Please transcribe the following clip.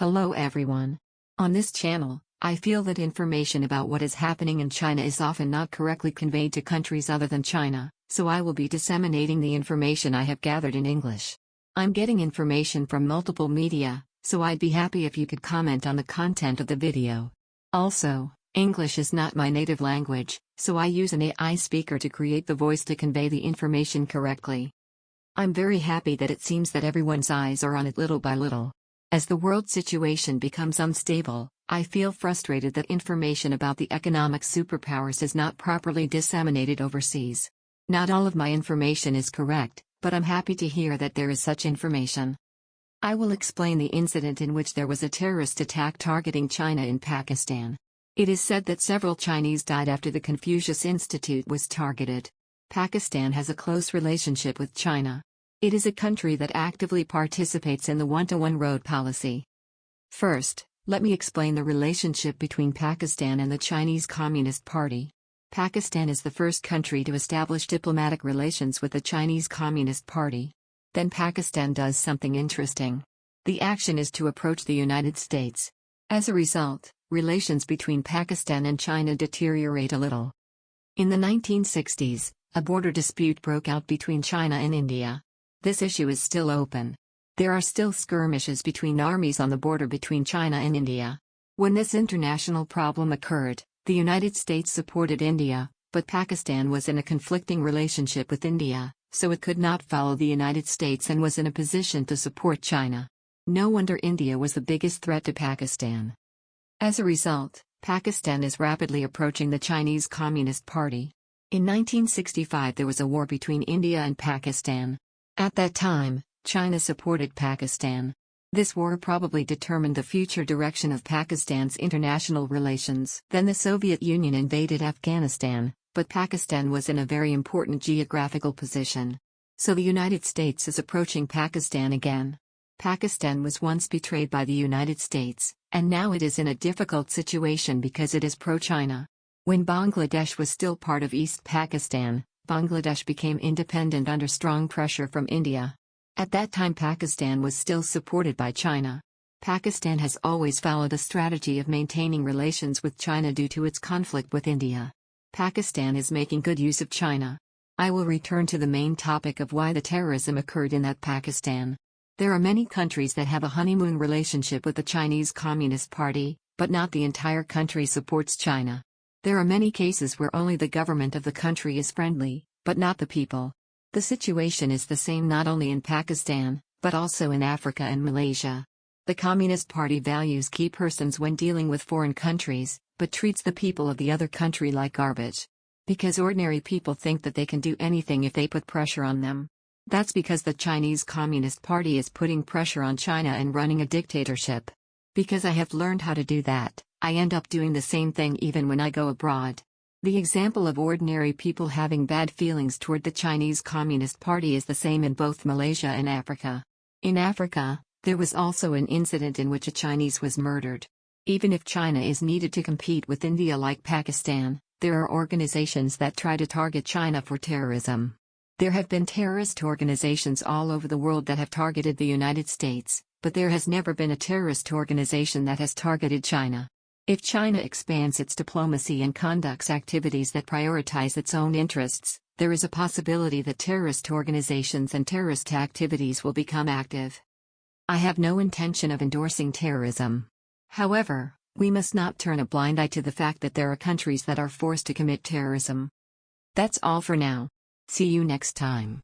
Hello everyone. On this channel, I feel that information about what is happening in China is often not correctly conveyed to countries other than China, so I will be disseminating the information I have gathered in English. I'm getting information from multiple media, so I'd be happy if you could comment on the content of the video. Also, English is not my native language, so I use an AI speaker to create the voice to convey the information correctly. I'm very happy that it seems that everyone's eyes are on it little by little. As the world situation becomes unstable, I feel frustrated that information about the economic superpowers is not properly disseminated overseas. Not all of my information is correct, but I'm happy to hear that there is such information. I will explain the incident in which there was a terrorist attack targeting China in Pakistan. It is said that several Chinese died after the Confucius Institute was targeted. Pakistan has a close relationship with China. It is a country that actively participates in the one-to-one road policy. First, let me explain the relationship between Pakistan and the Chinese Communist Party. Pakistan is the first country to establish diplomatic relations with the Chinese Communist Party. Then Pakistan does something interesting. The action is to approach the United States. As a result, relations between Pakistan and China deteriorate a little. In the 1960s, a border dispute broke out between China and India. This issue is still open. There are still skirmishes between armies on the border between China and India. When this international problem occurred, the United States supported India, but Pakistan was in a conflicting relationship with India, so it could not follow the United States and was in a position to support China. No wonder India was the biggest threat to Pakistan. As a result, Pakistan is rapidly approaching the Chinese Communist Party. In 1965 there was a war between India and Pakistan. At that time, China supported Pakistan. This war probably determined the future direction of Pakistan's international relations. Then the Soviet Union invaded Afghanistan, but Pakistan was in a very important geographical position. So the United States is approaching Pakistan again. Pakistan was once betrayed by the United States, and now it is in a difficult situation because it is pro-China. When Bangladesh was still part of East Pakistan, Bangladesh became independent under strong pressure from India. At that time Pakistan was still supported by China. Pakistan has always followed a strategy of maintaining relations with China due to its conflict with India. Pakistan is making good use of China. I will return to the main topic of why the terrorism occurred in that Pakistan. There are many countries that have a honeymoon relationship with the Chinese Communist Party, but not the entire country supports China. There are many cases where only the government of the country is friendly, but not the people. The situation is the same not only in Pakistan, but also in Africa and Malaysia. The Communist Party values key persons when dealing with foreign countries, but treats the people of the other country like garbage. Because ordinary people think that they can do anything if they put pressure on them. That's because the Chinese Communist Party is putting pressure on China and running a dictatorship. Because I have learned how to do that, I end up doing the same thing even when I go abroad. The example of ordinary people having bad feelings toward the Chinese Communist Party is the same in both Malaysia and Africa. In Africa, there was also an incident in which a Chinese was murdered. Even if China is needed to compete with India like Pakistan, there are organizations that try to target China for terrorism. There have been terrorist organizations all over the world that have targeted the United States, but there has never been a terrorist organization that has targeted China. If China expands its diplomacy and conducts activities that prioritize its own interests, there is a possibility that terrorist organizations and terrorist activities will become active. I have no intention of endorsing terrorism. However, we must not turn a blind eye to the fact that there are countries that are forced to commit terrorism. That's all for now. See you next time.